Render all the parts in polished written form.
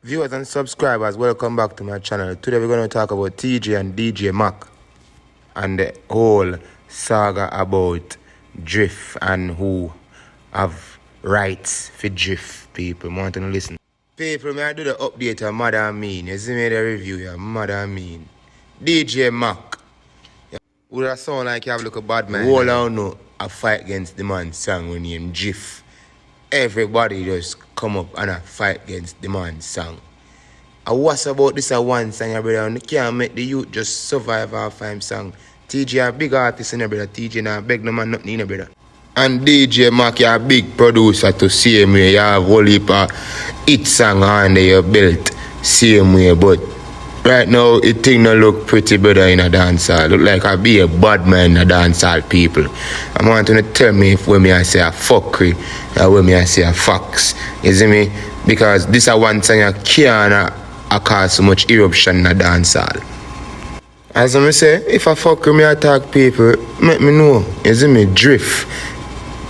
Viewers and subscribers, welcome back to my channel. Today we're going to talk about Teejay and DJ Mac and the whole saga about drift and who have rights for drift. People want to listen. People, may I do the update of Mother Mean. You see me the review here, Mother Mean. DJ Mac. Would that sound like you have look a bad man? All I know, a fight against the man song when named Jiff. Everybody just come up and a fight against the man's song. And what's about this one song, brother? And you can't make the youth just survive off him song. Teejay a big artist, brother. Teejay nah beg no man nothing, brother. And DJ Mac, you a big producer to same way. You have whole heap of hit song under your belt same way. But right now, it thing no look pretty better in a dancehall. Look like I be a bad man in a dancehall, people. I want you to tell me if when me I say a fuckery or when me I say a fox. You see me? Because this a one thing I can't cause so much eruption in a dancehall. As I say, if I fuck with me attack people, make me know. You see me? Drift.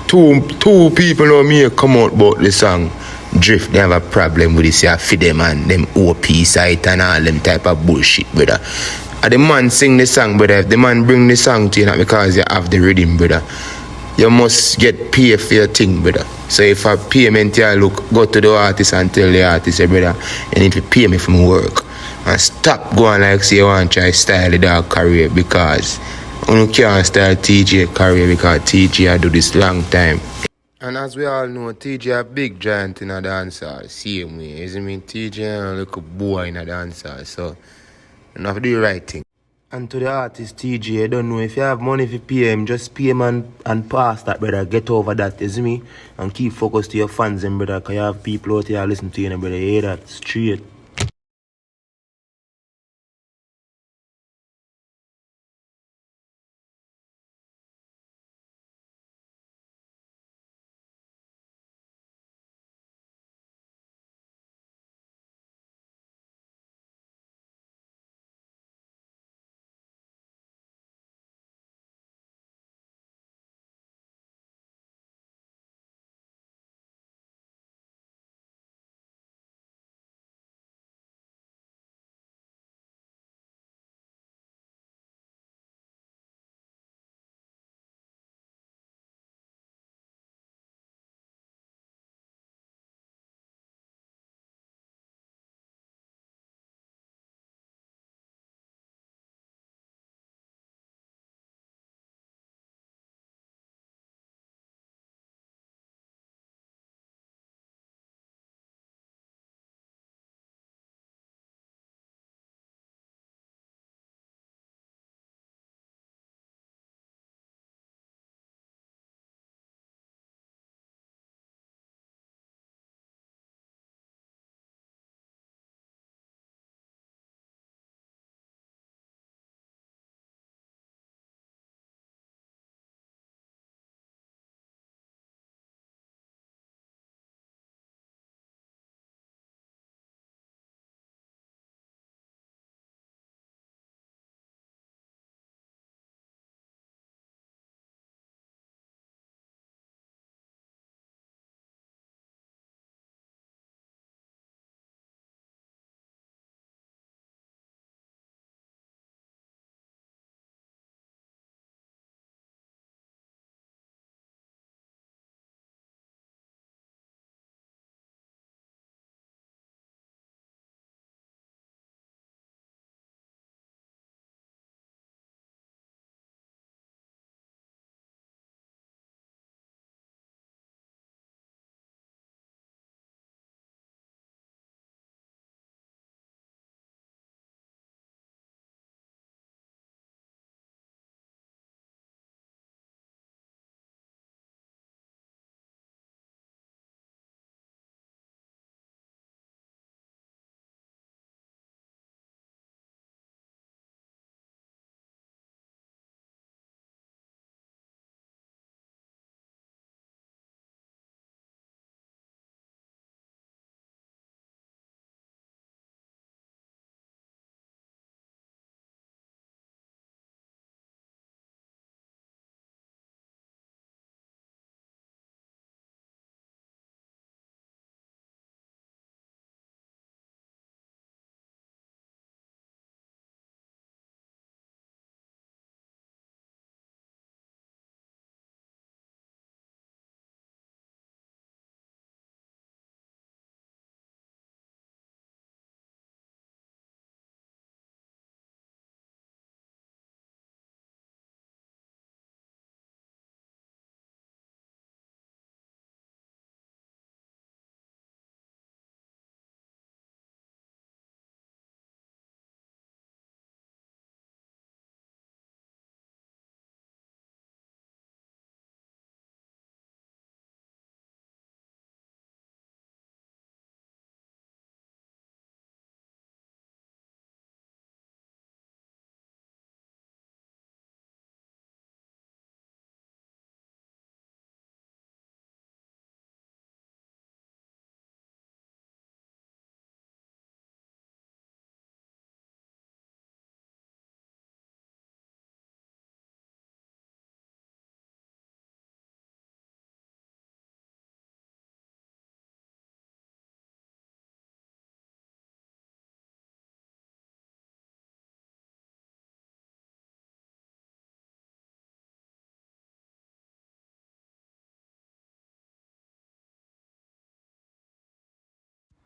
Two people know me come out about the song. Drift, they have a problem with this here for them and them OP site and all them type of bullshit, brother. And the man sing the song, brother. If the man bring the song to you, not because you have the rhythm, brother. You must get paid for your thing, brother. So if a payment you look, go to the artist and tell the artist, hey, brother, you need to pay me for my work. And stop going like say you want to try style the dog career because you can't style Teejay career because Teejay do this long time. And as we all know, Teejay a big giant in a dancehall, same way. You mean Teejay a little boy in a dancehall, so you have to do the right thing. And to the artist Teejay, I don't know if you have money for pay him, just pay him and pass that, brother. Get over that, you see me? And keep focused to your fans, brother, because you have people out here listen to you, brother. You hear that? Straight.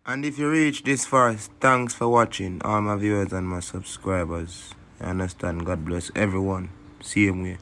And if you reach this far, thanks for watching, all my viewers and my subscribers. You understand? God bless everyone. Same way.